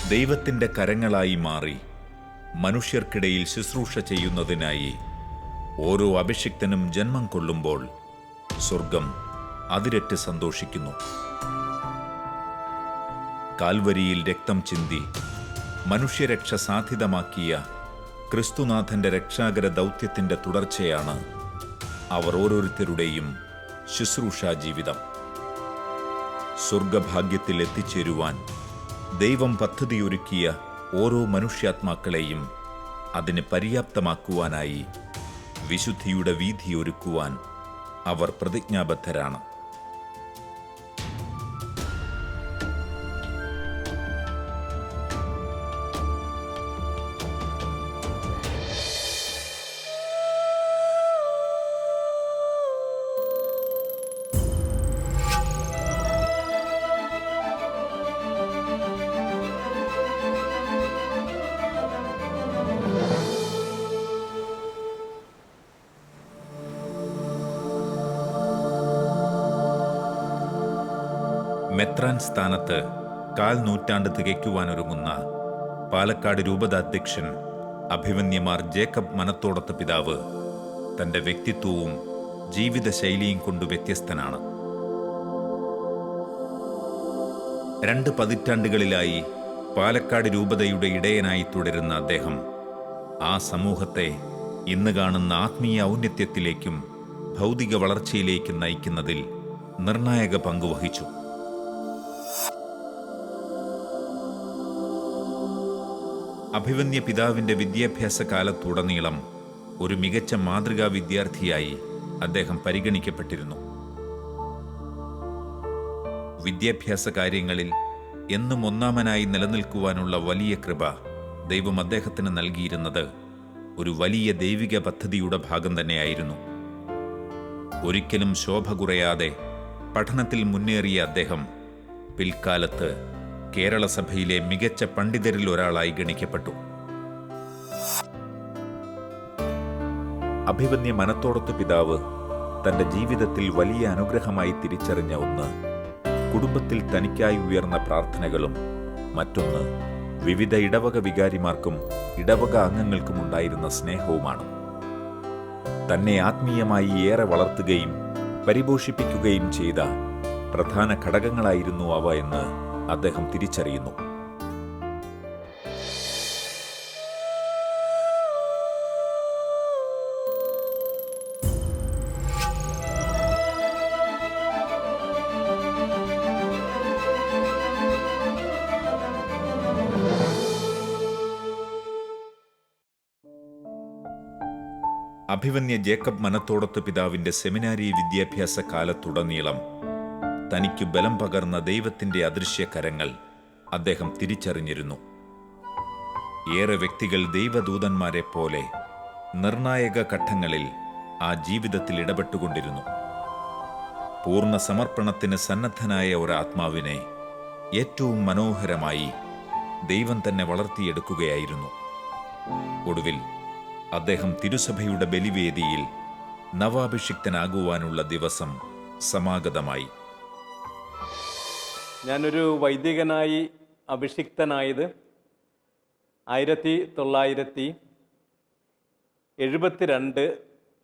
ദൈവത്തിൻ്റെ കരങ്ങളായി മാറി മനുഷ്യർക്കിടയിൽ ശുശ്രൂഷ ചെയ്യുന്നതിനായി ഓരോ അഭിഷിക്തനും ജന്മം കൊള്ളുമ്പോൾ സ്വർഗം അതിരറ്റ് സന്തോഷിക്കുന്നു. കാൽവരിയിൽ രക്തം ചിന്തി മനുഷ്യരക്ഷ സാധ്യതമാക്കിയ ക്രിസ്തുനാഥന്റെ രക്ഷാകര ദൗത്യത്തിന്റെ തുടർച്ചയാണ് അവർ ഓരോരുത്തരുടെയും ശുശ്രൂഷാ ജീവിതം. സ്വർഗഭാഗ്യത്തിൽ എത്തിച്ചേരുവാൻ ദൈവം പദ്ധതിയൊരുക്കിയ ഓരോ മനുഷ്യാത്മാക്കളെയും അതിന് പര്യാപ്തമാക്കുവാനായി വിശുദ്ധിയുടെ വീഥിയൊരുക്കുവാൻ അവർ പ്രതിജ്ഞാബദ്ധരാണ്. മെത്രാൻ സ്ഥാനത്ത് 1/4 നൂറ്റാണ്ട് തികയ്ക്കുവാനൊരുങ്ങുന്ന പാലക്കാട് രൂപതാധ്യക്ഷൻ അഭിമന്യമാർ ജേക്കബ് മനത്തോടത്ത് പിതാവ് തൻ്റെ വ്യക്തിത്വവും ജീവിതശൈലിയും കൊണ്ട് വ്യത്യസ്തനാണ്. 2 പതിറ്റാണ്ടുകളിലായി പാലക്കാട് രൂപതയുടെ ഇടയനായി തുടരുന്ന അദ്ദേഹം ആ സമൂഹത്തെ ഇന്ന് കാണുന്ന ആത്മീയ ഔന്നത്യത്തിലേക്കും ഭൗതിക വളർച്ചയിലേക്കും നയിക്കുന്നതിൽ നിർണായക പങ്കുവഹിച്ചു. അഭിമന്യ പിതാവിൻ്റെ വിദ്യാഭ്യാസ കാലത്തുടനീളം ഒരു മികച്ച മാതൃകാ വിദ്യാർത്ഥിയായി അദ്ദേഹം പരിഗണിക്കപ്പെട്ടിരുന്നു. വിദ്യാഭ്യാസ കാര്യങ്ങളിൽ എന്നും ഒന്നാമനായി നിലനിൽക്കുവാനുള്ള വലിയ കൃപ ദൈവം അദ്ദേഹത്തിന് നൽകിയിരുന്നത് ഒരു വലിയ ദൈവിക പദ്ധതിയുടെ ഭാഗം തന്നെയായിരുന്നു. ഒരിക്കലും ശോഭ കുറയാതെ പഠനത്തിൽ മുന്നേറിയ അദ്ദേഹം പിൽക്കാലത്ത് കേരള സഭയിലെ മികച്ച പണ്ഡിതരിൽ ഒരാളായി ഗണിക്കപ്പെട്ടു. അഭിമന്യ മനത്തോടത്ത് പിതാവ് തന്റെ ജീവിതത്തിൽ വലിയ അനുഗ്രഹമായി തിരിച്ചറിഞ്ഞ ഒന്ന് കുടുംബത്തിൽ തനിക്കായി ഉയർന്ന പ്രാർത്ഥനകളും മറ്റൊന്ന് വിവിധ ഇടവക വികാരിമാർക്കും ഇടവക അംഗങ്ങൾക്കും ഉണ്ടായിരുന്ന സ്നേഹവുമാണ്. തന്നെ ആത്മീയമായി ഏറെ വളർത്തുകയും പരിപോഷിപ്പിക്കുകയും ചെയ്ത പ്രധാന ഘടകങ്ങളായിരുന്നു അവ എന്ന് അദ്ദേഹം തിരിച്ചറിയുന്നു. അഭിമന്യ ജേക്കബ് മനത്തോടത്ത് പിതാവിന്റെ സെമിനാരി വിദ്യാഭ്യാസ കാലത്തുടനീളം തനിക്ക് ബലം പകർന്ന ദൈവത്തിന്റെ അദൃശ്യ കരങ്ങൾ അദ്ദേഹം തിരിച്ചറിഞ്ഞിരുന്നു. ഏറെ വ്യക്തികൾ ദൈവദൂതന്മാരെ പോലെ നിർണായക ഘട്ടങ്ങളിൽ ആ ജീവിതത്തിൽ ഇടപെട്ടുകൊണ്ടിരുന്നു. പൂർണ്ണ സമർപ്പണത്തിന് സന്നദ്ധനായ ഒരാത്മാവിനെ ഏറ്റവും മനോഹരമായി ദൈവം തന്നെ വളർത്തിയെടുക്കുകയായിരുന്നു. ഒടുവിൽ അദ്ദേഹം തിരുസഭയുടെ ബലിവേദിയിൽ നവാഭിഷിക്തനാകുവാനുള്ള ദിവസം സമാഗതമായി. ഞാനൊരു വൈദികനായി അഭിഷിക്തനായത് 1972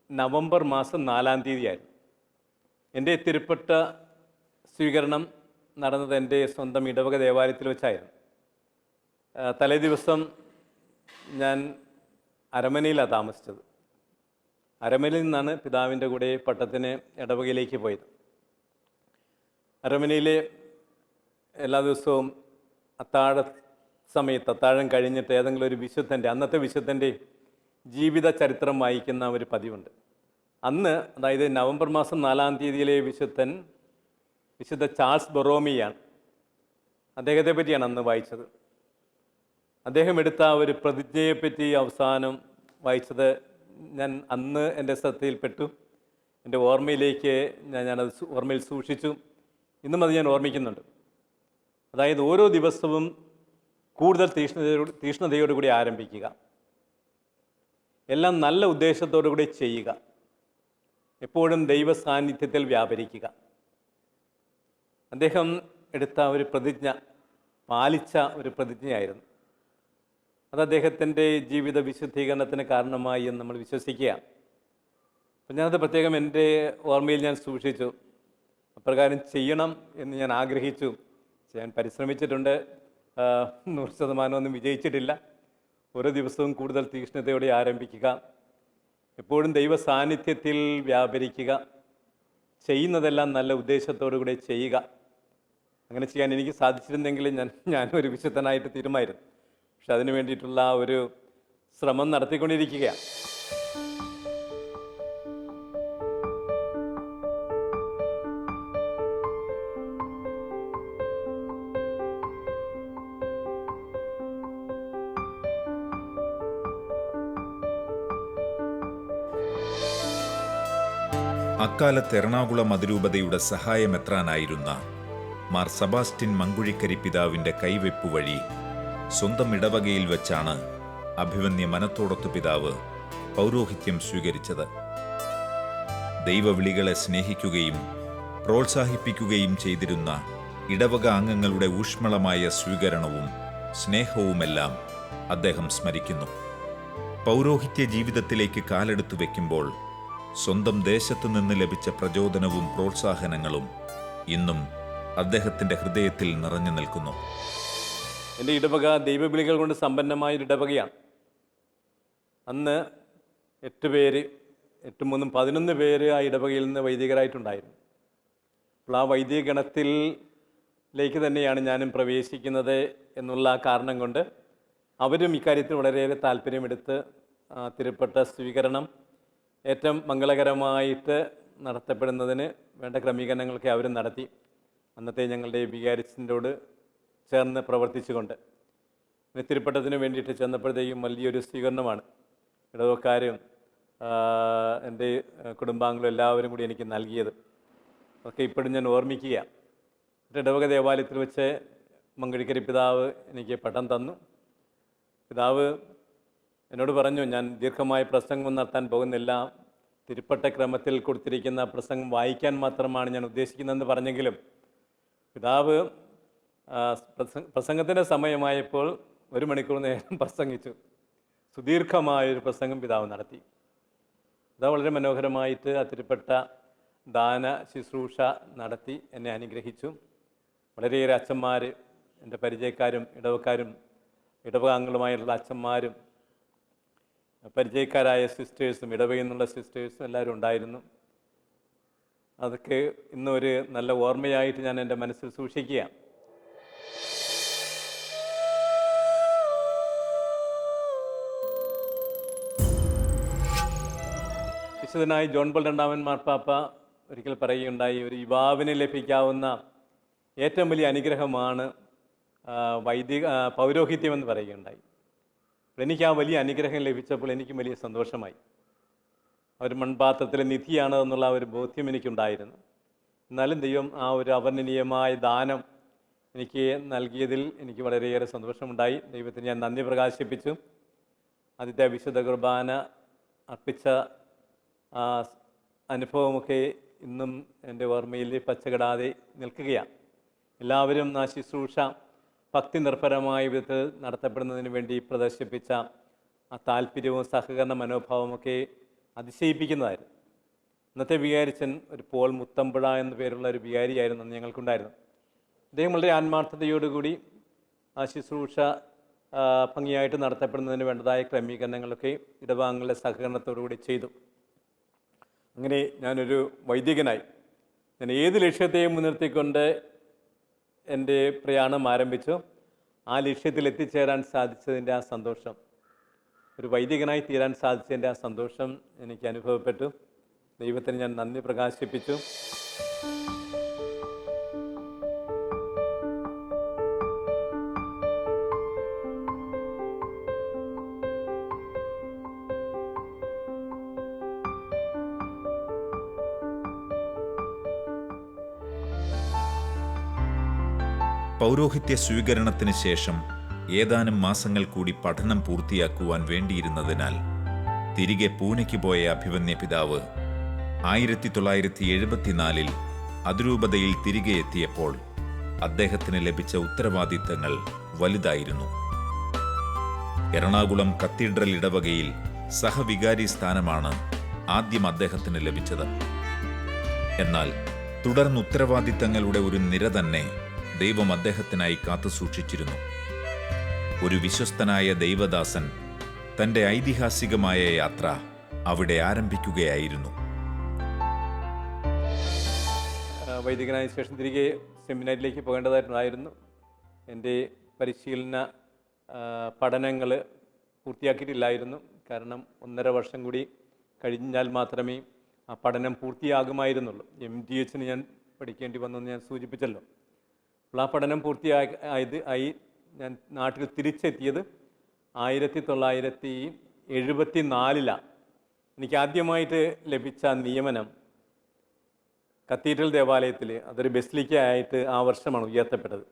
നവംബർ മാസം 4-ാം തീയതിയായിരുന്നു. എൻ്റെ തിരുപ്പട്ട സ്വീകരണം നടന്നത് എൻ്റെ സ്വന്തം ഇടവക ദേവാലയത്തിൽ വെച്ചായിരുന്നു. തലേ ദിവസം ഞാൻ അരമനയിലാണ് താമസിച്ചത്. അരമനയിൽ നിന്നാണ് പിതാവിൻ്റെ കൂടെ പട്ടത്തിന് ഇടവകയിലേക്ക് പോയത്. അരമനയിലെ എല്ലാ ദിവസവും അത്താഴം കഴിഞ്ഞിട്ട് ഏതെങ്കിലും ഒരു വിശുദ്ധൻ്റെ, അന്നത്തെ വിശുദ്ധൻ്റെ ജീവിത ചരിത്രം വായിക്കുന്ന ഒരു പതിവുണ്ട്. അന്ന്, അതായത് നവംബർ മാസം 4-ാം തീയതിയിലെ വിശുദ്ധ ചാൾസ് ബൊറോമിയാണ്. അദ്ദേഹത്തെ പറ്റിയാണ് അന്ന് വായിച്ചത്. അദ്ദേഹം എടുത്ത ഒരു പ്രതിജ്ഞയെപ്പറ്റി അവസാനം വായിച്ചത് ഞാൻ അന്ന് എൻ്റെ ശ്രദ്ധയിൽപ്പെട്ടു. എൻ്റെ ഓർമ്മയിലേക്ക് ഞാനത് ഓർമ്മയിൽ സൂക്ഷിച്ചു. ഇന്നും അത് ഞാൻ ഓർമ്മിക്കുന്നുണ്ട്. അതായത് ഓരോ ദിവസവും കൂടുതൽ തീഷ്ണതയോടുകൂടി ആരംഭിക്കുക, എല്ലാം നല്ല ഉദ്ദേശത്തോടുകൂടി ചെയ്യുക, എപ്പോഴും ദൈവ സാന്നിധ്യത്തിൽ വ്യാപരിക്കുക. അദ്ദേഹം എടുത്ത ഒരു പ്രതിജ്ഞ പാലിച്ച ഒരു പ്രതിജ്ഞയായിരുന്നു. അത് അദ്ദേഹത്തിൻ്റെ ജീവിത വിശുദ്ധീകരണത്തിന് കാരണമായി എന്ന് നമ്മൾ വിശ്വസിക്കുക. അപ്പം ഞാനത് പ്രത്യേകം എൻ്റെ ഓർമ്മയിൽ ഞാൻ സൂക്ഷിച്ചു. അപ്രകാരം ചെയ്യണം എന്ന് ഞാൻ ആഗ്രഹിച്ചു, ചെയ്യാൻ പരിശ്രമിച്ചിട്ടുണ്ട്. 100% ഒന്നും വിജയിച്ചിട്ടില്ല. ഓരോ ദിവസവും കൂടുതൽ തീക്ഷ്ണതയോടെ ആരംഭിക്കുക, എപ്പോഴും ദൈവ സാന്നിധ്യത്തിൽ വ്യാപരിക്കുക, ചെയ്യുന്നതെല്ലാം നല്ല ഉദ്ദേശത്തോടു കൂടെ ചെയ്യുക. അങ്ങനെ ചെയ്യാൻ എനിക്ക് സാധിച്ചിരുന്നെങ്കിൽ ഞാനൊരു വിശുദ്ധനായിട്ട് തീരുമായിരുന്നു. പക്ഷെ അതിനു വേണ്ടിയിട്ടുള്ള ഒരു ശ്രമം നടത്തിക്കൊണ്ടിരിക്കുകയാണ്. അക്കാലത്ത് എറണാകുളം അതിരൂപതയുടെ സഹായമെത്രാനായിരുന്ന മാർ സെബാസ്റ്റ്യൻ മങ്കുഴിക്കരി പിതാവിന്റെ കൈവെപ്പ് വഴി സ്വന്തം ഇടവകയിൽ വെച്ചാണ് അഭിവന്യ മനത്തോടത്ത് പിതാവ് പൗരോഹിത്യം സ്വീകരിച്ചത്. ദൈവവിളികളെ സ്നേഹിക്കുകയും പ്രോത്സാഹിപ്പിക്കുകയും ചെയ്തിരുന്ന ഇടവക അംഗങ്ങളുടെ ഊഷ്മളമായ സ്വീകരണവും സ്നേഹവുമെല്ലാം അദ്ദേഹം സ്മരിക്കുന്നു. പൗരോഹിത്യ ജീവിതത്തിലേക്ക് കാലെടുത്തു വയ്ക്കുമ്പോൾ സ്വന്തം ദേശത്തു നിന്ന് ലഭിച്ച പ്രചോദനവും പ്രോത്സാഹനങ്ങളും ഇന്നും അദ്ദേഹത്തിൻ്റെ ഹൃദയത്തിൽ നിറഞ്ഞു നിൽക്കുന്നു. എൻ്റെ ഇടവക ദൈവവിളികൾ കൊണ്ട് സമ്പന്നമായൊരു ഇടവകയാണ്. അന്ന് 8 പേര്, 8 3 11 പേര് ആ ഇടവകയിൽ നിന്ന് വൈദികരായിട്ടുണ്ടായിരുന്നു. അപ്പോൾ ആ വൈദിക ഗണത്തിലേക്ക് തന്നെയാണ് ഞാനും പ്രവേശിക്കുന്നത് എന്നുള്ള കാരണം കൊണ്ട് അവരും ഇക്കാര്യത്തിൽ വളരെയേറെ താല്പര്യമെടുത്ത് തിരുപ്പട്ട സ്വീകരണം ഏറ്റവും മംഗളകരമായിട്ട് നടത്തപ്പെടുന്നതിന് വേണ്ട ക്രമീകരണങ്ങളൊക്കെ അവരും നടത്തി. അന്നത്തെ ഞങ്ങളുടെ വികാരിച്ചിനോട് ചേർന്ന് പ്രവർത്തിച്ചുകൊണ്ട് തിരുപ്പട്ടത്തിന് വേണ്ടിയിട്ട് ചെന്നപ്പോഴത്തേക്കും വലിയൊരു സ്വീകരണമാണ് ഇടവക്കാരും എൻ്റെ കുടുംബാംഗങ്ങളും എല്ലാവരും കൂടി എനിക്ക് നൽകിയത്. അതൊക്കെ ഇപ്പോഴും ഞാൻ ഓർമ്മിക്കുക. ഇടവക ദേവാലയത്തിൽ വെച്ച് മങ്കുഴിക്കരി പിതാവ് എനിക്ക് പട്ടം തന്നു. പിതാവ് എന്നോട് പറഞ്ഞു, ഞാൻ ദീർഘമായ പ്രസംഗം നടത്താൻ പോകുന്നില്ല, തിരുപ്പട്ട ക്രമത്തിൽ കൊടുത്തിരിക്കുന്ന പ്രസംഗം വായിക്കാൻ മാത്രമാണ് ഞാൻ ഉദ്ദേശിക്കുന്നതെന്ന് പറഞ്ഞെങ്കിലും പിതാവ് പ്രസംഗത്തിൻ്റെ സമയമായപ്പോൾ 1 മണിക്കൂർ നേരം പ്രസംഗിച്ചു. സുദീർഘമായൊരു പ്രസംഗം പിതാവ് നടത്തി. പിതാവ് വളരെ മനോഹരമായിട്ട് ആ തിരുപ്പട്ട ദാന ശുശ്രൂഷ നടത്തി എന്നെ അനുഗ്രഹിച്ചു. വളരെയേറെ അച്ഛന്മാർ, എൻ്റെ പരിചയക്കാരും ഇടവക്കാരും ഇടവകാംഗങ്ങളുമായിട്ടുള്ള അച്ഛന്മാരും പരിചയക്കാരായ സിസ്റ്റേഴ്സും ഇടവകയിൽ നിന്നുള്ള സിസ്റ്റേഴ്സും എല്ലാവരും ഉണ്ടായിരുന്നു. അതൊക്കെ ഇന്നൊരു നല്ല ഓർമ്മയായിട്ട് ഞാൻ എൻ്റെ മനസ്സിൽ സൂക്ഷിക്കുക. വിശുദ്ധനായ ജോൺ പോൾ II മാർപ്പാപ്പ ഒരിക്കൽ പറയുകയുണ്ടായി, ഒരു യുവാവിന് ലഭിക്കാവുന്ന ഏറ്റവും വലിയ അനുഗ്രഹമാണ് പൗരോഹിത്യം എന്ന് പറയുകയുണ്ടായി. എനിക്ക് ആ വലിയ അനുഗ്രഹം ലഭിച്ചപ്പോൾ എനിക്കും വലിയ സന്തോഷമായി. ഒരു മൺപാത്രത്തിലെ നിധിയാണ് എന്നുള്ള ഒരു ബോധ്യം എനിക്കുണ്ടായിരുന്നു. എന്നാലും ദൈവം ആ ഒരു അവർണ്ണനീയമായ ദാനം എനിക്ക് നൽകിയതിൽ എനിക്ക് വളരെയേറെ സന്തോഷമുണ്ടായി. ദൈവത്തിന് ഞാൻ നന്ദി പ്രകാശിപ്പിച്ചു. ആദ്യത്തെ വിശുദ്ധ കുർബാന അർപ്പിച്ച ആ അനുഭവമൊക്കെ ഇന്നും എൻ്റെ ഓർമ്മയിൽ പച്ചകിടാതെ നിൽക്കുകയാണ്. എല്ലാവരും ആ ശുശ്രൂഷ ഭക്തി നിർഭരമായ വിധത്തിൽ നടത്തപ്പെടുന്നതിന് വേണ്ടി പ്രദർശിപ്പിച്ച ആ താല്പര്യവും സഹകരണ മനോഭാവമൊക്കെ അതിശയിപ്പിക്കുന്നതായിരുന്നു. ഇന്നത്തെ വികാരിച്ചൻ ഒരു പോൾ മുത്തമ്പുഴ എന്ന പേരുള്ള ഒരു വികാരിയായിരുന്നു അന്ന് ഞങ്ങൾക്കുണ്ടായിരുന്നു. അദ്ദേഹം വളരെ ആത്മാർത്ഥതയോടുകൂടി ആ ശുശ്രൂഷ ഭംഗിയായിട്ട് നടത്തപ്പെടുന്നതിന് വേണ്ടതായ ക്രമീകരണങ്ങളൊക്കെ ഇടവകാംഗങ്ങളുടെ സഹകരണത്തോടുകൂടി ചെയ്തു. അങ്ങനെ ഞാനൊരു വൈദികനായി ഞാൻ ഏത് ലക്ഷ്യത്തെയും മുൻനിർത്തിക്കൊണ്ട് എൻ്റെ പ്രയാണം ആരംഭിച്ചു. ആ ലക്ഷ്യത്തിൽ എത്തിച്ചേരാൻ സാധിച്ചതിൻ്റെ ആ സന്തോഷം, ഒരു വൈദികനായി തീരാൻ സാധിച്ചതിൻ്റെ ആ സന്തോഷം എനിക്ക് അനുഭവപ്പെട്ടു. ദൈവത്തിന് ഞാൻ നന്ദി പ്രകാശിപ്പിച്ചു. പൗരോഹിത്യ സ്വീകരണത്തിന് ശേഷം ഏതാനും മാസങ്ങൾ കൂടി പഠനം പൂർത്തിയാക്കുവാൻ വേണ്ടിയിരുന്നതിനാൽ തിരികെ പൂനെയ്ക്ക് പോയ അഭിവന്യ പിതാവ് 1974 അതിരൂപതയിൽ തിരികെ എത്തിയപ്പോൾ അദ്ദേഹത്തിന് ലഭിച്ച ഉത്തരവാദിത്തങ്ങൾ വലുതായിരുന്നു. എറണാകുളം കത്തീഡ്രൽ ഇടവകയിൽ സഹവികാരി സ്ഥാനമാണ് ആദ്യം അദ്ദേഹത്തിന് ലഭിച്ചത്. എന്നാൽ തുടർന്ന് ഉത്തരവാദിത്തങ്ങളുടെ ഒരു നിര തന്നെ ദൈവം അദ്ദേഹത്തിനായി കാത്തുസൂക്ഷിച്ചിരുന്നു. ഒരു വിശ്വസ്തനായ ദൈവദാസൻ തന്റെ ഐതിഹാസികമായ യാത്ര അവിടെ ആരംഭിക്കുകയായിരുന്നു. വൈദികനായ ശേഷം തിരികെ സെമിനാരിലേക്ക് പോകേണ്ടതായിട്ടുണ്ടായിരുന്നു. എൻ്റെ പരിശീലന പഠനങ്ങൾ പൂർത്തിയാക്കിയിട്ടില്ലായിരുന്നു. കാരണം 1.5 വർഷം കൂടി കഴിഞ്ഞാൽ മാത്രമേ ആ പഠനം പൂർത്തിയാകുമായിരുന്നുള്ളൂ. MDH ഞാൻ പഠിക്കേണ്ടി വന്നെന്ന് ഞാൻ സൂചിപ്പിച്ചല്ലോ. അപ്പോൾ ആ പഠനം പൂർത്തിയായി ഞാൻ നാട്ടിൽ തിരിച്ചെത്തിയത് 1974 എനിക്ക് ആദ്യമായിട്ട് ലഭിച്ച നിയമനം കത്തീഡ്രൽ ദേവാലയത്തിൽ, അതൊരു ബെസിലിക്കയായിട്ട് ആ വർഷമാണ് ഉയർത്തപ്പെട്ടത്.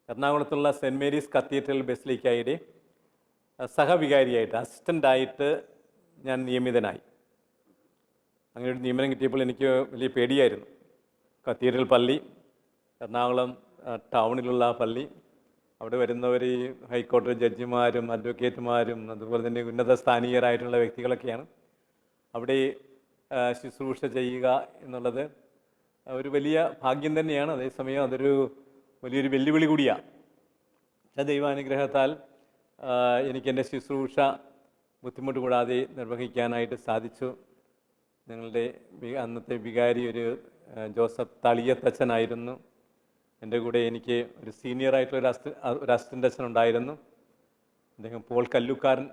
എറണാകുളത്തുള്ള സെൻറ്റ് മേരീസ് കത്തീഡ്രൽ ബെസിലിക്കയുടെ സഹവികാരിയായിട്ട്, അസിസ്റ്റൻ്റായിട്ട് ഞാൻ നിയമിതനായി. അങ്ങനെ ഒരു നിയമനം കിട്ടിയപ്പോൾ എനിക്ക് വലിയ പേടിയായിരുന്നു. കത്തീഡ്രൽ പള്ളി, എറണാകുളം ടൗണിലുള്ള പള്ളി, അവിടെ വരുന്നവർ ഈ ഹൈക്കോടതി ജഡ്ജിമാരും അഡ്വക്കേറ്റുമാരും അതുപോലെ തന്നെ ഉന്നത സ്ഥാനീയരായിട്ടുള്ള വ്യക്തികളൊക്കെയാണ്. അവിടെ ശുശ്രൂഷ ചെയ്യുക എന്നുള്ളത് ഒരു വലിയ ഭാഗ്യം തന്നെയാണ്. അതേസമയം അതൊരു വലിയൊരു വെല്ലുവിളി കൂടിയാണ്. ദൈവാനുഗ്രഹത്താൽ എനിക്കെൻ്റെ ശുശ്രൂഷ ബുദ്ധിമുട്ട് കൂടാതെ നിർവഹിക്കാനായിട്ട് സാധിച്ചു. ഞങ്ങളുടെ അന്നത്തെ വികാരി ഒരു ജോസഫ് തളിയത്തച്ഛനായിരുന്നു. എൻ്റെ കൂടെ എനിക്ക് ഒരു സീനിയറായിട്ടുള്ള ഒരു അസിസ്റ്റൻ്റ് അച്ഛൻ ഉണ്ടായിരുന്നു. അദ്ദേഹം പോൾ കല്ലുക്കാരൻ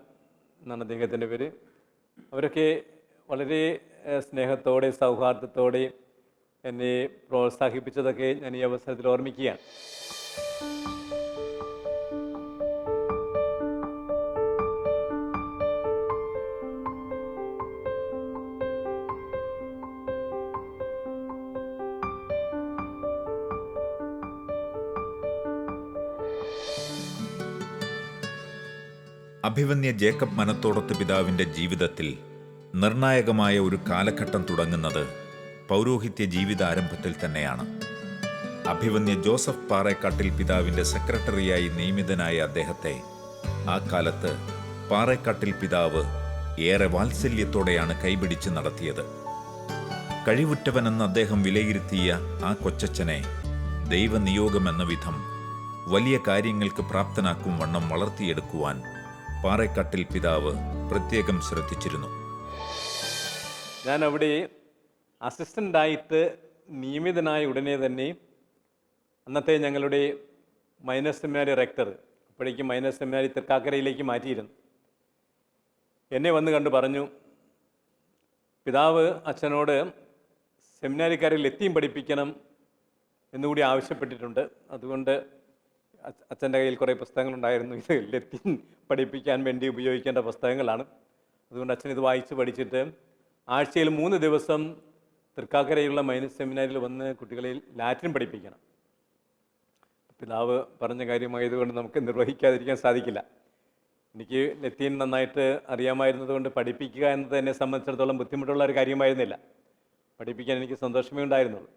എന്നാണ് അദ്ദേഹത്തിൻ്റെ പേര്. അവരൊക്കെ വളരെ സ്നേഹത്തോടെ സൗഹാർദ്ദത്തോടെ എന്നെ പ്രോത്സാഹിപ്പിച്ചതൊക്കെ ഞാൻ ഈ അവസരത്തിൽ ഓർമ്മിക്കുകയാണ്. അഭിവന്യ ജേക്കബ് മനത്തോടത്ത് പിതാവിൻ്റെ ജീവിതത്തിൽ നിർണായകമായ ഒരു കാലഘട്ടം തുടങ്ങുന്നത് പൗരോഹിത്യ ജീവിതാരംഭത്തിൽ തന്നെയാണ്. അഭിവന്യ ജോസഫ് പാറേക്കാട്ടിൽ പിതാവിൻ്റെ സെക്രട്ടറിയായി നിയമിതനായ അദ്ദേഹത്തെ ആ കാലത്ത് പാറേക്കാട്ടിൽ പിതാവ് ഏറെ വാത്സല്യത്തോടെയാണ് കൈപിടിച്ച് നടത്തിയത്. കഴിവുറ്റവനെന്ന് അദ്ദേഹം വിലയിരുത്തിയ ആ കൊച്ചച്ഛനെ ദൈവനിയോഗമെന്ന വിധം വലിയ കാര്യങ്ങൾക്ക് പ്രാപ്തനാക്കും വണ്ണം വളർത്തിയെടുക്കുവാൻ പാറേക്കാട്ടിൽ പിതാവ് പ്രത്യേകം ശ്രദ്ധിച്ചിരുന്നു. ഞാൻ അവിടെ അസിസ്റ്റൻ്റായിട്ട് നിയമിതനായ ഉടനെ തന്നെ അന്നത്തെ ഞങ്ങളുടെ മൈനർ സെമിനാരി റെക്ടർ, അപ്പോഴേക്കും മൈനർ സെമിനാരി തൃക്കാക്കരയിലേക്ക് മാറ്റിയിരുന്നു, എന്നെ വന്ന് കണ്ടു പറഞ്ഞു, പിതാവ് അച്ഛനോട് സെമിനാരിക്കാരെ ലത്തീൻ പഠിപ്പിക്കണം എന്നുകൂടി ആവശ്യപ്പെട്ടിട്ടുണ്ട്. അതുകൊണ്ട് അച്ഛൻ്റെ കയ്യിൽ കുറേ പുസ്തകങ്ങളുണ്ടായിരുന്നു. ഇത് ലത്തീൻ പഠിപ്പിക്കാൻ വേണ്ടി ഉപയോഗിക്കേണ്ട പുസ്തകങ്ങളാണ്. അതുകൊണ്ട് അച്ഛൻ ഇത് വായിച്ച് പഠിച്ചിട്ട് ആഴ്ചയിൽ 3 ദിവസം തൃക്കാക്കരയുള്ള മൈനർ സെമിനാരിൽ വന്ന് കുട്ടികളെ ലാറ്റിൻ പഠിപ്പിക്കണം. പിതാവ് പറഞ്ഞ കാര്യമായതുകൊണ്ട് നമുക്ക് നിർവഹിക്കാതിരിക്കാൻ സാധിക്കില്ല. എനിക്ക് ലത്തീൻ നന്നായിട്ട് അറിയാമായിരുന്നതുകൊണ്ട് പഠിപ്പിക്കുക എന്നത് എന്നെ സംബന്ധിച്ചിടത്തോളം ബുദ്ധിമുട്ടുള്ള ഒരു കാര്യമായിരുന്നില്ല. പഠിപ്പിക്കാൻ എനിക്ക് സന്തോഷമേ ഉണ്ടായിരുന്നുള്ളൂ.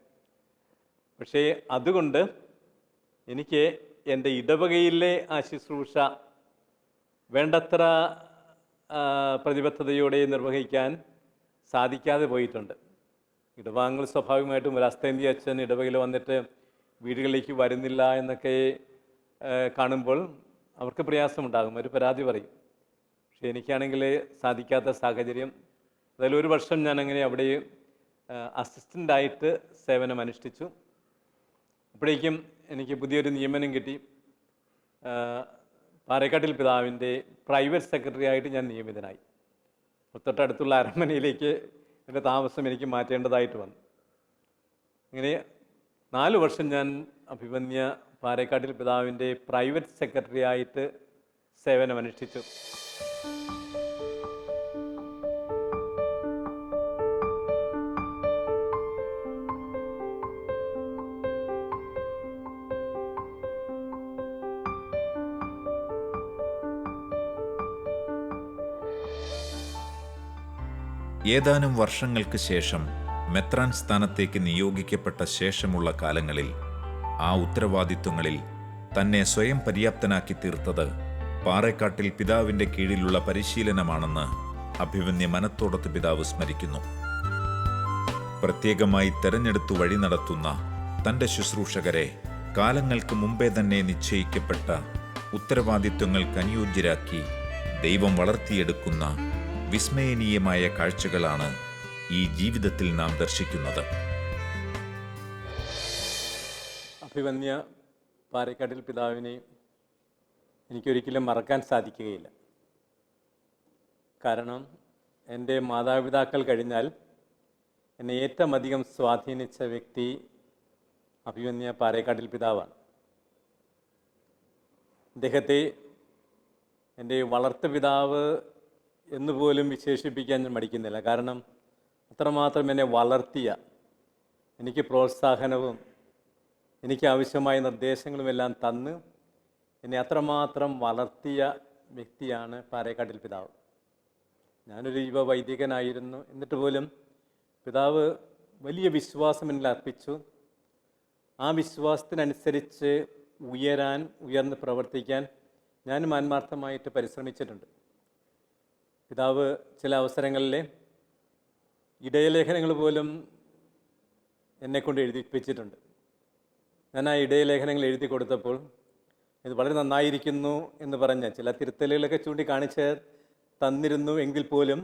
പക്ഷേ അതുകൊണ്ട് എനിക്ക് എൻ്റെ ഇടവകയിലെ ആ ശുശ്രൂഷ വേണ്ടത്ര പ്രതിബദ്ധതയോടെ നിർവഹിക്കാൻ സാധിക്കാതെ പോയിട്ടുണ്ട്. ഇടവകങ്ങൾ സ്വാഭാവികമായിട്ടും ഒരു അസ്തേന്ത്യ അച്ഛൻ ഇടവകയിൽ വന്നിട്ട് വീടുകളിലേക്ക് വരുന്നില്ല എന്നൊക്കെ കാണുമ്പോൾ അവർക്ക് പ്രയാസമുണ്ടാകും, ഒരു പരാതി പറയും. പക്ഷേ എനിക്കാണെങ്കിൽ സാധിക്കാത്ത സാഹചര്യം. അതിൽ 1 വർഷം ഞാനങ്ങനെ അവിടെ അസിസ്റ്റൻ്റായിട്ട് സേവനം അനുഷ്ഠിച്ചു. അപ്പോഴേക്കും എനിക്ക് പുതിയൊരു നിയമനം കിട്ടി. പാറേക്കാട്ടിൽ പിതാവിൻ്റെ പ്രൈവറ്റ് സെക്രട്ടറി ആയിട്ട് ഞാൻ നിയമിതനായി. തൊട്ടടുത്തുള്ള അരമനയിലേക്ക് എൻ്റെ താമസം എനിക്ക് മാറ്റേണ്ടതായിട്ട് വന്നു. അങ്ങനെ 4 വർഷം ഞാൻ അഭിവന്യ പാറേക്കാട്ടിൽ പിതാവിൻ്റെ പ്രൈവറ്റ് സെക്രട്ടറി ആയിട്ട് സേവനമനുഷ്ഠിച്ചു. ഏതാനും വർഷങ്ങൾക്ക് ശേഷം മെത്രാൻ സ്ഥാനത്തേക്ക് നിയോഗിക്കപ്പെട്ട ശേഷമുള്ള കാലങ്ങളിൽ ആ ഉത്തരവാദിത്വങ്ങളിൽ തന്നെ സ്വയം പര്യാപ്തനാക്കി തീർത്തത് പാറേക്കാട്ടിൽ പിതാവിന്റെ കീഴിലുള്ള പരിശീലനമാണെന്ന് അഭിമന്യ മനത്തോടത്ത് പിതാവ് സ്മരിക്കുന്നു. പ്രത്യേകമായി തെരഞ്ഞെടുത്തു വഴി നടത്തുന്ന തന്റെ ശുശ്രൂഷകരെ കാലങ്ങൾക്ക് മുമ്പേ തന്നെ നിശ്ചയിക്കപ്പെട്ട ഉത്തരവാദിത്വങ്ങൾക്ക് അനുയോജ്യരാക്കി ദൈവം വളർത്തിയെടുക്കുന്ന വിസ്മയനീയമായ കാഴ്ചകളാണ് ഈ ജീവിതത്തിൽ നാം ദർശിക്കുന്നത്. അഭിമന്യ പാറേക്കാട്ടിൽ പിതാവിനെ എനിക്കൊരിക്കലും മറക്കാൻ സാധിക്കുകയില്ല. കാരണം എൻ്റെ മാതാപിതാക്കൾ കഴിഞ്ഞാൽ എന്നെ ഏറ്റവും അധികം സ്വാധീനിച്ച വ്യക്തി അഭിമന്യ പാറേക്കാട്ടിൽ പിതാവാണ്. അദ്ദേഹത്തെ എൻ്റെ വളർത്തു പിതാവ് എന്നുപോലും വിശേഷിപ്പിക്കാൻ ഞാൻ മടിക്കുന്നില്ല. കാരണം അത്രമാത്രം എന്നെ വളർത്തിയ, എനിക്ക് പ്രോത്സാഹനവും എനിക്ക് ആവശ്യമായ നിർദ്ദേശങ്ങളുമെല്ലാം തന്ന് എന്നെ അത്രമാത്രം വളർത്തിയ വ്യക്തിയാണ് പാറേക്കാട്ടിൽ പിതാവ്. ഞാനൊരു യുവ വൈദികനായിരുന്നു. എന്നിട്ട് പോലും പിതാവ് വലിയ വിശ്വാസം എന്നിൽ അർപ്പിച്ചു. ആ വിശ്വാസത്തിനനുസരിച്ച് ഉയർന്ന് പ്രവർത്തിക്കാൻ ഞാനും ആത്മാർത്ഥമായിട്ട് പരിശ്രമിച്ചിട്ടുണ്ട്. പിതാവ് ചില അവസരങ്ങളിൽ ഇടയലേഖനങ്ങൾ പോലും എന്നെക്കൊണ്ട് എഴുതിപ്പിച്ചിട്ടുണ്ട്. ഞാൻ ആ ഇടയലേഖനങ്ങൾ എഴുതി കൊടുത്തപ്പോൾ ഇത് വളരെ നന്നായിരിക്കുന്നു എന്ന് പറഞ്ഞ് ചില തിരുത്തലുകളൊക്കെ ചൂണ്ടിക്കാണിച്ച് തന്നിരുന്നു എങ്കിൽ പോലും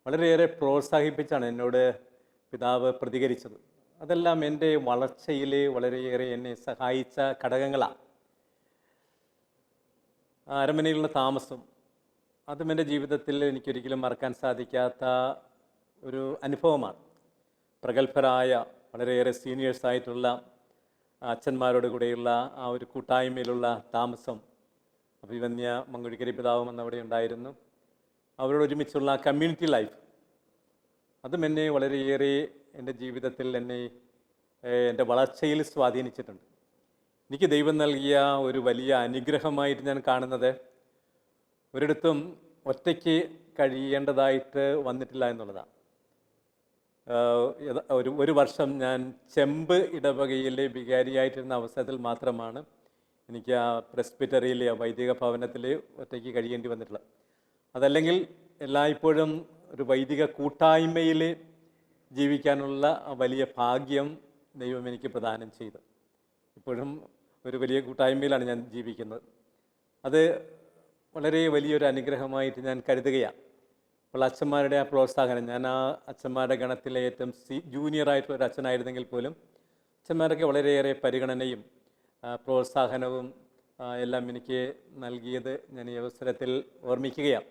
വളരെയേറെ പ്രോത്സാഹിപ്പിച്ചാണ് എന്നോട് പിതാവ് പ്രതികരിച്ചത്. അതെല്ലാം എൻ്റെ വളർച്ചയിൽ വളരെയേറെ എന്നെ സഹായിച്ച ഘടകങ്ങളാണ്. അരമനയിലുള്ള താമസം, അതും എൻ്റെ ജീവിതത്തിൽ എനിക്കൊരിക്കലും മറക്കാൻ സാധിക്കാത്ത ഒരു അനുഭവമാണ്. പ്രഗത്ഭരായ വളരെയേറെ സീനിയേഴ്സായിട്ടുള്ള അച്ഛന്മാരോട് കൂടെയുള്ള ആ ഒരു കൂട്ടായ്മയിലുള്ള താമസം, അഭിമന്യ മങ്കുഴിക്കരി പിതാവും അന്നവിടെ ഉണ്ടായിരുന്നു. അവരോട് ഒരുമിച്ചുള്ള കമ്മ്യൂണിറ്റി ലൈഫ്, അതും എന്നെ വളരെയേറെ എൻ്റെ ജീവിതത്തിൽ എൻ്റെ വളർച്ചയിൽ സ്വാധീനിച്ചിട്ടുണ്ട്. എനിക്ക് ദൈവം നൽകിയ ഒരു വലിയ അനുഗ്രഹമായിട്ട് ഞാൻ കാണുന്നത് ഒരിടത്തും ഒറ്റയ്ക്ക് കഴിയേണ്ടതായിട്ട് വന്നിട്ടില്ല എന്നുള്ളതാണ്. ഒരു വർഷം ഞാൻ ചെമ്പ് ഇടവകയിലെ വികാരിയായിട്ടിരുന്ന അവസരത്തിൽ മാത്രമാണ് എനിക്ക് ആ പ്രെസ്ബിറ്ററിയിലെ വൈദിക ഭവനത്തിൽ ഒറ്റയ്ക്ക് കഴിയേണ്ടി വന്നിട്ടുള്ളത്. അതല്ലെങ്കിൽ എല്ലായ്പ്പോഴും ഒരു വൈദിക കൂട്ടായ്മയിൽ ജീവിക്കാനുള്ള വലിയ ഭാഗ്യം ദൈവം എനിക്ക് പ്രദാനം ചെയ്തു. ഇപ്പോഴും ഒരു വലിയ കൂട്ടായ്മയിലാണ് ഞാൻ ജീവിക്കുന്നത്. അത് വളരെ വലിയൊരു അനുഗ്രഹമായിട്ട് ഞാൻ കരുതുകയാണ്. അപ്പോൾ അച്ഛന്മാരുടെ ആ പ്രോത്സാഹനം, ഞാൻ ആ അച്ഛന്മാരുടെ ഗണത്തിലെ ഏറ്റവും ജൂനിയറായിട്ടുള്ള ഒരു അച്ഛനായിരുന്നെങ്കിൽ പോലും അച്ഛന്മാരൊക്കെ വളരെയേറെ പരിഗണനയും പ്രോത്സാഹനവും എല്ലാം എനിക്ക് നൽകിയത് ഞാൻ ഈ അവസരത്തിൽ ഓർമ്മിക്കുകയാണ്.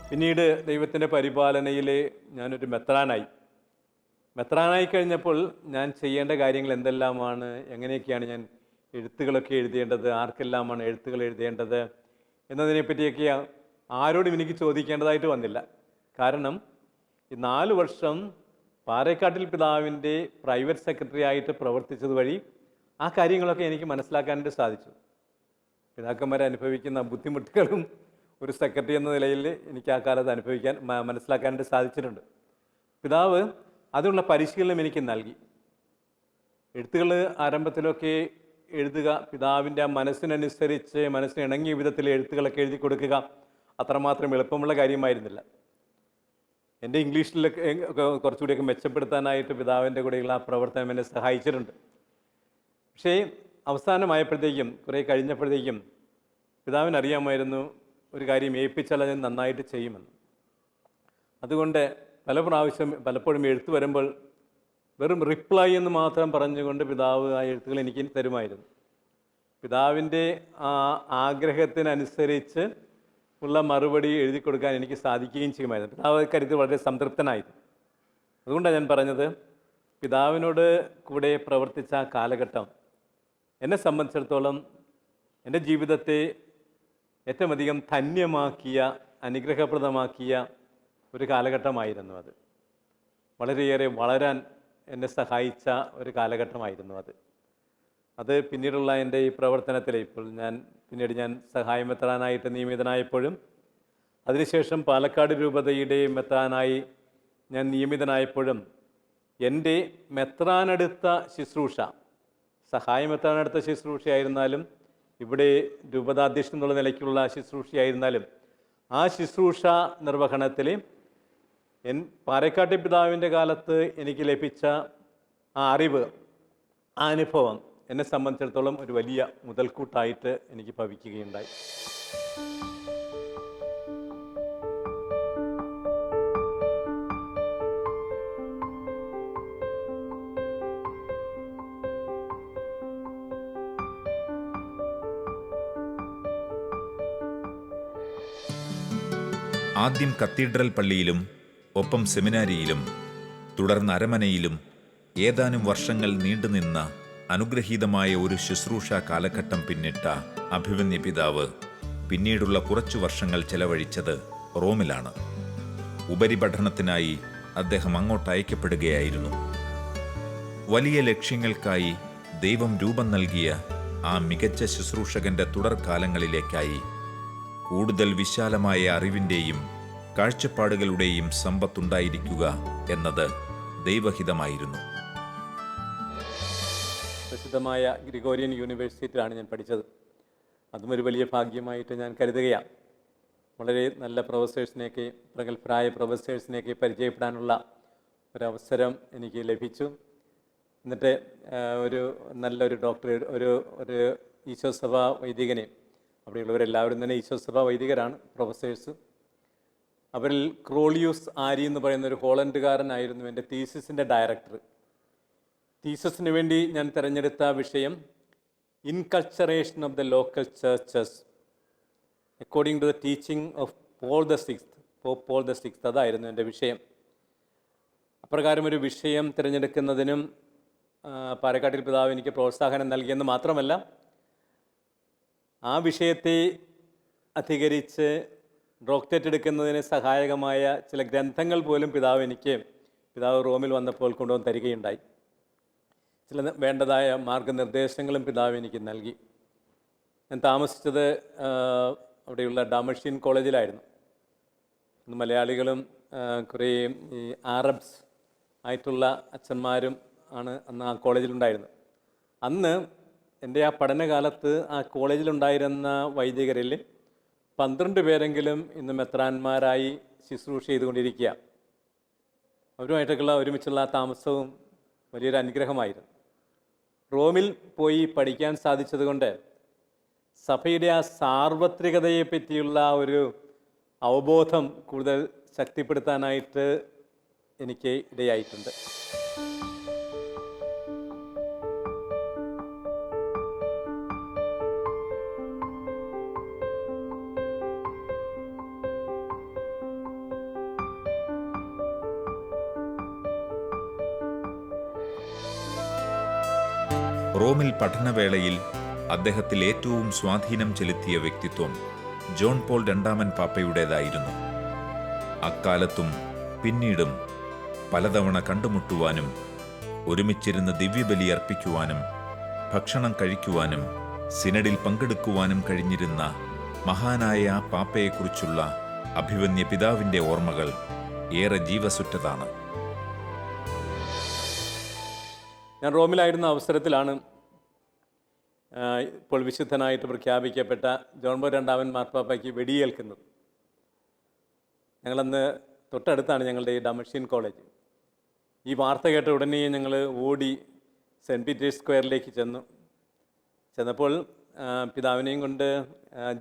പിന്നീട് ദൈവത്തിൻ്റെ പരിപാലനയിൽ ഞാനൊരു മെത്രാനായി കഴിഞ്ഞപ്പോൾ ഞാൻ ചെയ്യേണ്ട കാര്യങ്ങൾ എന്തെല്ലാമാണ്, എങ്ങനെയൊക്കെയാണ് ഞാൻ എഴുത്തുകളൊക്കെ എഴുതേണ്ടത്, ആർക്കെല്ലാമാണ് എഴുത്തുകൾ എഴുതേണ്ടത് എന്നതിനെപ്പറ്റിയൊക്കെ ആരോടും എനിക്ക് ചോദിക്കേണ്ടതായിട്ട് വന്നില്ല. കാരണം ഈ 4 വർഷം പാറേക്കാട്ടിൽ പിതാവിൻ്റെ പ്രൈവറ്റ് സെക്രട്ടറി ആയിട്ട് പ്രവർത്തിച്ചത് വഴി ആ കാര്യങ്ങളൊക്കെ എനിക്ക് മനസ്സിലാക്കാനായിട്ട് സാധിച്ചു. പിതാക്കന്മാരെ അനുഭവിക്കുന്ന ബുദ്ധിമുട്ടുകളും ഒരു സെക്രട്ടറി എന്ന നിലയിൽ എനിക്ക് ആ കാലത്ത് മനസ്സിലാക്കാനായിട്ട് സാധിച്ചിട്ടുണ്ട്. പിതാവ് അതിനുള്ള പരിശീലനം എനിക്ക് നൽകി. എഴുത്തുകൾ ആരംഭത്തിലൊക്കെ എഴുതുക, പിതാവിൻ്റെ ആ മനസ്സിനനുസരിച്ച് മനസ്സിന് ഇണങ്ങിയ വിധത്തിൽ എഴുത്തുകളൊക്കെ എഴുതി കൊടുക്കുക അത്രമാത്രം എളുപ്പമുള്ള കാര്യമായിരുന്നില്ല. എൻ്റെ ഇംഗ്ലീഷിലൊക്കെ കുറച്ചുകൂടിയൊക്കെ മെച്ചപ്പെടുത്താനായിട്ട് പിതാവിൻ്റെ കൂടെയുള്ള ആ പ്രവർത്തനം എന്നെ സഹായിച്ചിട്ടുണ്ട്. പക്ഷേ അവസാനമായപ്പോഴത്തേക്കും, കുറേ കഴിഞ്ഞപ്പോഴത്തേക്കും പിതാവിനറിയാമായിരുന്നു ഒരു കാര്യം ഏൽപ്പിച്ചാൽ അത് നന്നായിട്ട് ചെയ്യുമെന്ന്. അതുകൊണ്ട് പലപ്പോഴും എഴുത്ത് വരുമ്പോൾ വെറും റിപ്ലൈ എന്ന് മാത്രം പറഞ്ഞുകൊണ്ട് പിതാവ് ആ എഴുത്തുകൾ എനിക്ക് തരുമായിരുന്നു. പിതാവിൻ്റെ ആ ആഗ്രഹത്തിനനുസരിച്ച് ഉള്ള മറുപടി എഴുതി കൊടുക്കാൻ എനിക്ക് സാധിക്കുകയും ചെയ്യുമായിരുന്നു. പിതാവ് കാര്യത്തിൽ വളരെ സംതൃപ്തനായിരുന്നു. അതുകൊണ്ടാണ് ഞാൻ പറഞ്ഞത്, പിതാവിനോട് കൂടെ പ്രവർത്തിച്ച ആ കാലഘട്ടം എന്നെ സംബന്ധിച്ചിടത്തോളം എൻ്റെ ജീവിതത്തെ ഏറ്റവും അധികം ധന്യമാക്കിയ, അനുഗ്രഹപ്രദമാക്കിയ ഒരു കാലഘട്ടമായിരുന്നു അത്. വളരെയേറെ വളരാൻ എന്നെ സഹായിച്ച ഒരു കാലഘട്ടമായിരുന്നു അത് പിന്നീടുള്ള എൻ്റെ ഈ പ്രവർത്തനത്തിൽ പിന്നീട് ഞാൻ സഹായമെത്രാനായിട്ട് നിയമിതനായപ്പോഴും അതിനുശേഷം പാലക്കാട് രൂപതയുടെ മെത്രാനായി ഞാൻ നിയമിതനായപ്പോഴും എൻ്റെ മെത്രാനെടുത്ത ശുശ്രൂഷ, സഹായ മെത്രാനെടുത്ത ശുശ്രൂഷയായിരുന്നാലും ഇവിടെ രൂപതാധ്യക്ഷൻ എന്നുള്ള നിലയ്ക്കുള്ള ശുശ്രൂഷയായിരുന്നാലും ആ ശുശ്രൂഷ നിർവഹണത്തിൽ പാറേക്കാട്ട് പിതാവിൻ്റെ കാലത്ത് എനിക്ക് ലഭിച്ച ആ അറിവ്, ആ അനുഭവം എന്നെ സംബന്ധിച്ചിടത്തോളം ഒരു വലിയ മുതൽക്കൂട്ടായിട്ട് എനിക്ക് ഭവിക്കുകയുണ്ടായി. ആദ്യം കത്തീഡ്രൽ പള്ളിയിലും ഒപ്പം സെമിനാരിയിലും തുടർന്ന് അരമനയിലും ഏതാനും വർഷങ്ങൾ നീണ്ടുനിന്ന അനുഗ്രഹീതമായ ഒരു ശുശ്രൂഷ കാലഘട്ടം പിന്നിട്ട അഭിമന്യ പിതാവ് പിന്നീടുള്ള കുറച്ചു വർഷങ്ങൾ ചെലവഴിച്ചത് റോമിലാണ്. ഉപരിപഠനത്തിനായി അദ്ദേഹം അങ്ങോട്ട് അയക്കപ്പെടുകയായിരുന്നു. വലിയ ലക്ഷ്യങ്ങൾക്കായി ദൈവം രൂപം നൽകിയ ആ മികച്ച ശുശ്രൂഷകന്റെ തുടർകാലങ്ങളിലേക്കായി കൂടുതൽ വിശാലമായ അറിവിൻ്റെയും കാഴ്ചപ്പാടുകളുടെയും സമ്പത്തുണ്ടായിരിക്കുക എന്നത് ദൈവഹിതമായിരുന്നു. പ്രസിദ്ധമായ ഗ്രിഗോറിയൻ യൂണിവേഴ്സിറ്റിയിലാണ് ഞാൻ പഠിച്ചത്. അതും ഒരു വലിയ ഭാഗ്യമായിട്ട് ഞാൻ കരുതുകയാണ്. വളരെ നല്ല പ്രൊഫസേഴ്സിനെയൊക്കെ, പ്രഗത്ഭരായ പ്രൊഫസേഴ്സിനെയൊക്കെ പരിചയപ്പെടാനുള്ള ഒരവസരം എനിക്ക് ലഭിച്ചു. എന്നിട്ട് നല്ലൊരു ഡോക്ടറേറ്റ്, ഒരു ഈശോസഭ വൈദികനെ, അവിടെയുള്ളവരെല്ലാവരും തന്നെ ഈശോസഭ വൈദികരാണ്, പ്രൊഫസേഴ്സ്. അവരിൽ ക്രോളിയൂസ് ആരി എന്ന് പറയുന്ന ഒരു ഹോളണ്ടുകാരനായിരുന്നു എൻ്റെ തീസിസിൻ്റെ ഡയറക്ടർ. തീസിസിന് വേണ്ടി ഞാൻ തിരഞ്ഞെടുത്ത വിഷയം inculturation of the local churches according to the teaching of Pope Paul the sixth. അതായിരുന്നു എൻ്റെ വിഷയം. അപ്രകാരം ഒരു വിഷയം തിരഞ്ഞെടുക്കുന്നതിനും പാറേക്കാട്ടിൽ പിതാവ് എനിക്ക് പ്രോത്സാഹനം നൽകിയെന്ന് മാത്രമല്ല, ആ വിഷയത്തെ അധികരിച്ച് ഡോക്ടറേറ്റ് എടുക്കുന്നതിന് സഹായകമായ ചില ഗ്രന്ഥങ്ങൾ പോലും പിതാവ് റോമിൽ വന്നപ്പോൾ കൊണ്ടുവന്ന് തരികയുണ്ടായി. ചില വേണ്ടതായ മാർഗനിർദ്ദേശങ്ങളും പിതാവ് എനിക്ക് നൽകി. ഞാൻ താമസിച്ചത് അവിടെയുള്ള ഡാമഷ്യൻ കോളേജിലായിരുന്നു. ഇന്ന് മലയാളികളും കുറേ ഈ ആറബ്സ് ആയിട്ടുള്ള അച്ഛന്മാരും ആണ് അന്ന് ആ കോളേജിലുണ്ടായിരുന്നത്. അന്ന് എൻ്റെ ആ പഠനകാലത്ത് ആ കോളേജിലുണ്ടായിരുന്ന വൈദികരിൽ 12 പേരെങ്കിലും ഇന്ന് മെത്രാന്മാരായി ശുശ്രൂഷ ചെയ്തുകൊണ്ടിരിക്കുക. അവരുമായിട്ടൊക്കെയുള്ള ഒരുമിച്ചുള്ള താമസവും വലിയൊരു അനുഗ്രഹമായിരുന്നു. റോമിൽ പോയി പഠിക്കാൻ സാധിച്ചതുകൊണ്ട് സഭയുടെ ആ സാർവത്രികതയെ പറ്റിയുള്ള ഒരു അവബോധം കൂടുതൽ ശക്തിപ്പെടുത്താനായിട്ട് എനിക്ക് ഇടയായിട്ടുണ്ട്. റോമിൽ പഠനവേളയിൽ അദ്ദേഹത്തിൽ ഏറ്റവും സ്വാധീനം ചെലുത്തിയ വ്യക്തിത്വം ജോൺ പോൾ രണ്ടാമൻ പാപ്പയുടേതായിരുന്നു. അക്കാലത്തും പിന്നീടും പലതവണ കണ്ടുമുട്ടുവാനും ഒരുമിച്ചിരുന്ന് ദിവ്യബലി അർപ്പിക്കുവാനും ഭക്ഷണം കഴിക്കുവാനും സിനഡിൽ പങ്കെടുക്കുവാനും കഴിഞ്ഞിരുന്ന മഹാനായ ആ പാപ്പയെക്കുറിച്ചുള്ള അഭിമന്യ പിതാവിൻ്റെ ഓർമ്മകൾ ഏറെ ജീവസുറ്റതാണ്. ഞാൻ റോമിലായിരുന്ന അവസരത്തിലാണ് ഇപ്പോൾ വിശുദ്ധനായിട്ട് പ്രഖ്യാപിക്കപ്പെട്ട ജോൺ പോൾ രണ്ടാമൻ മാർപ്പാപ്പയ്ക്ക് വെടിയേൽക്കുന്നത്. ഞങ്ങളന്ന് തൊട്ടടുത്താണ് ഞങ്ങളുടെ ഈ ഡമഷ്യൻ കോളേജ്. ഈ വാർത്ത കേട്ട ഉടനെ ഞങ്ങൾ ഓടി സെൻറ്റ് പീറ്റേഴ്സ് സ്ക്വയറിലേക്ക് ചെന്നപ്പോൾ പിതാവിനെയും കൊണ്ട്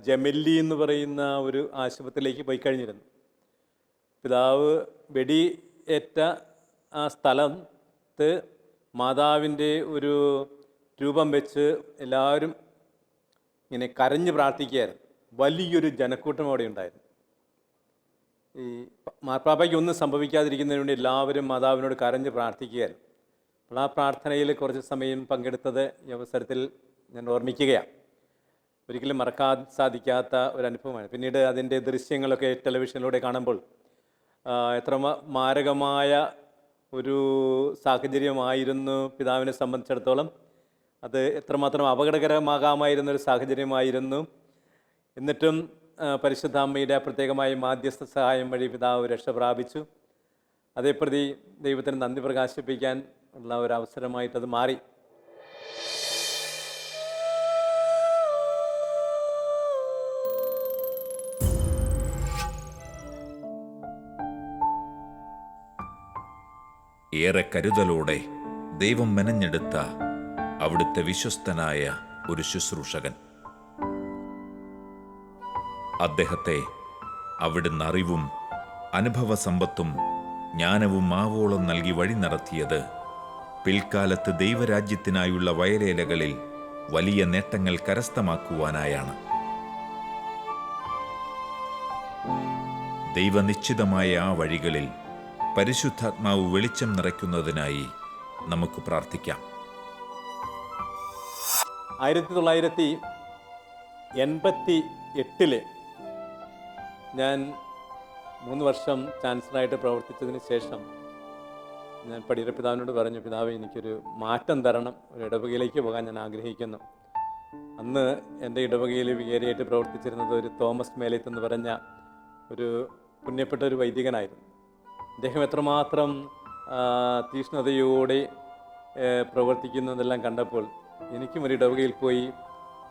ജെമെല്ലി എന്ന് പറയുന്ന ഒരു ആശുപത്രിയിലേക്ക് പോയി കഴിഞ്ഞിരുന്നു. പിതാവ് വെടിയേറ്റ ആ സ്ഥലത്ത് മാതാവിൻ്റെ ഒരു രൂപം വെച്ച് എല്ലാവരും ഇങ്ങനെ കരഞ്ഞ് പ്രാർത്ഥിക്കുകയായിരുന്നു. വലിയൊരു ജനക്കൂട്ടം അവിടെ ഉണ്ടായിരുന്നു. ഈ മാർപ്പാപ്പയ്ക്ക് ഒന്നും സംഭവിക്കാതിരിക്കുന്നതിന് വേണ്ടി എല്ലാവരും മാതാവിനോട് കരഞ്ഞ് പ്രാർത്ഥിക്കുകയായിരുന്നു. അപ്പോൾ ആ പ്രാർത്ഥനയിൽ കുറച്ച് സമയം പങ്കെടുത്തത് ഈ അവസരത്തിൽ ഞാൻ ഓർമ്മിക്കുകയാണ്. ഒരിക്കലും മറക്കാൻ സാധിക്കാത്ത ഒരു അനുഭവമാണ്. പിന്നീട് അതിൻ്റെ ദൃശ്യങ്ങളൊക്കെ ടെലിവിഷനിലൂടെ കാണുമ്പോൾ എത്ര മാരകമായ ഒരു സാഹചര്യമായിരുന്നു പിതാവിനെ സംബന്ധിച്ചിടത്തോളം. അത് എത്രമാത്രം അപകടകരമാകാമായിരുന്നൊരു സാഹചര്യമായിരുന്നു. എന്നിട്ടും പരിശുദ്ധ അമ്മയുടെ പ്രത്യേകമായ മാധ്യസ്ഥ സഹായം വഴി പിതാവ് രക്ഷ പ്രാപിച്ചു. അതേപ്രതി ദൈവത്തിന് നന്ദി പ്രകാശിപ്പിക്കാൻ ഉള്ള ഒരു അവസരമായിട്ടത് മാറി. ഏറെ കരുതലോടെ ദൈവം മെനഞ്ഞെടുത്ത അവിടുത്തെ വിശ്വസ്തനായ ഒരു ശുശ്രൂഷകൻ. അദ്ദേഹത്തെ അവിടുന്ന് അറിവും അനുഭവസമ്പത്തും ജ്ഞാനവും ആവോളം നൽകി വഴി നടത്തിയത് പിൽക്കാലത്ത് ദൈവരാജ്യത്തിനായുള്ള വയലേലകളിൽ വലിയ നേട്ടങ്ങൾ കരസ്ഥമാക്കുവാനായാണ്. ദൈവനിശ്ചിതമായ ആ വഴികളിൽ പരിശുദ്ധാത്മാവ് വെളിച്ചം നിറയ്ക്കുന്നതിനായി നമുക്ക് പ്രാർത്ഥിക്കാം. 1988 ഞാൻ 3 വർഷം ചാൻസലറായിട്ട് പ്രവർത്തിച്ചതിന് ശേഷം ഞാൻ പടിയറ പിതാവിനോട് പറഞ്ഞു, പിതാവ് എനിക്കൊരു മാറ്റം തരണം, ഒരു ഇടവകയിലേക്ക് പോകാൻ ഞാൻ ആഗ്രഹിക്കുന്നു. അന്ന് എൻ്റെ ഇടവകയിൽ വികാരിയായിട്ട് പ്രവർത്തിച്ചിരുന്നത് ഒരു തോമസ് മേലത്ത് എന്ന് പറഞ്ഞ ഒരു പുണ്യപ്പെട്ട ഒരു വൈദികനായിരുന്നു. അദ്ദേഹം എത്രമാത്രം തീഷ്ണതയോടെ പ്രവർത്തിക്കുന്നതെല്ലാം കണ്ടപ്പോൾ എനിക്കും ഒരു ഇടവകയിൽ പോയി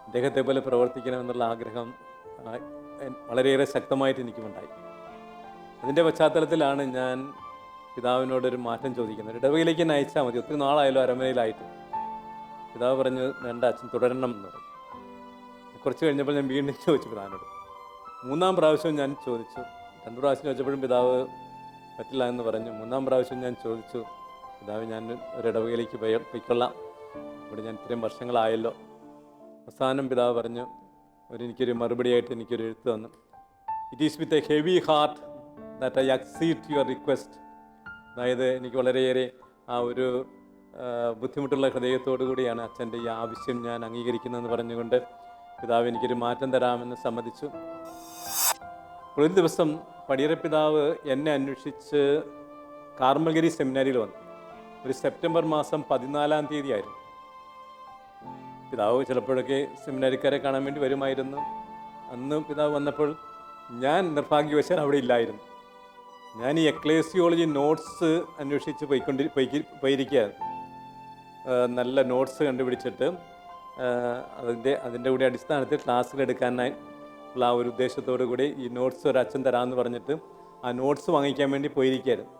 അദ്ദേഹത്തെ പോലെ പ്രവർത്തിക്കണമെന്നുള്ള ആഗ്രഹം വളരെയേറെ ശക്തമായിട്ട് എനിക്കുമുണ്ടായി. അതിൻ്റെ പശ്ചാത്തലത്തിലാണ് ഞാൻ പിതാവിനോടൊരു മാറ്റം ചോദിക്കുന്നത്. ഇടവകയിലേക്ക് എന്നെ അയച്ചാൽ മതി, ഒത്തിരി നാളായാലും അരമനയിലായിട്ട്. പിതാവ് പറഞ്ഞു, വേണ്ട അച്ഛൻ തുടരണം എന്ന് പറഞ്ഞു. കുറച്ച് കഴിഞ്ഞപ്പോൾ ഞാൻ വീണ്ടും ചോദിച്ചു പിതാവിനോട്. 3-ാം പ്രാവശ്യം ഞാൻ ചോദിച്ചു. 2 പ്രാവശ്യം ചോദിച്ചപ്പോഴും പിതാവ് പറ്റില്ല എന്ന് പറഞ്ഞു. 3-ാം പ്രാവശ്യം ഞാൻ ചോദിച്ചു, പിതാവ് ഞാൻ ഒരു ഇടവകയിലേക്ക് പോയിക്കൊള്ളാം, ഇവിടെ ഞാൻ ഇത്രയും വർഷങ്ങളായല്ലോ. അവസാനം പിതാവ് പറഞ്ഞു, എനിക്കൊരു മറുപടിയായിട്ട് എനിക്കൊരു എഴുത്ത് തന്നു. It is with a heavy heart that I accede your request. അതായത് എനിക്ക് വളരെയേറെ ആ ഒരു ബുദ്ധിമുട്ടുള്ള ഹൃദയത്തോടു കൂടിയാണ് അച്ഛൻ്റെ ഈ ആവശ്യം ഞാൻ അംഗീകരിക്കുന്നതെന്ന് പറഞ്ഞുകൊണ്ട് പിതാവ് എനിക്കൊരു മാറ്റം തരാമെന്ന് സമ്മതിച്ചു. ഒരു ദിവസം പടിയറ പിതാവ് എന്നെ അന്വേഷിച്ച് കാർമൽഗിരി സെമിനാരിയിൽ വന്നു. ഒരു സെപ്റ്റംബർ മാസം 14-ാം തീയതി ആയിരുന്നു. പിതാവ് ചിലപ്പോഴൊക്കെ സെമിനാരിക്കാരെ കാണാൻ വേണ്ടി വരുമായിരുന്നു. അന്ന് പിതാവ് വന്നപ്പോൾ ഞാൻ നിർഭാഗ്യവശാൽ അവിടെ ഇല്ലായിരുന്നു. ഞാൻ ഈ എക്ലേസിയോളജി നോട്ട്സ് അന്വേഷിച്ച് പോയിരിക്കുകയാണ്. നല്ല നോട്ട്സ് കണ്ടുപിടിച്ചിട്ട് അതിൻ്റെ കൂടി അടിസ്ഥാനത്തിൽ ക്ലാസ്സിലെടുക്കാനായി ഉള്ള ആ ഒരു ഉദ്ദേശത്തോടു കൂടി ഈ നോട്ട്സ് ഒരു അച്ഛൻ തരാമെന്ന് പറഞ്ഞിട്ട് ആ നോട്ട്സ് വാങ്ങിക്കാൻ വേണ്ടി പോയിരിക്കുകയായിരുന്നു.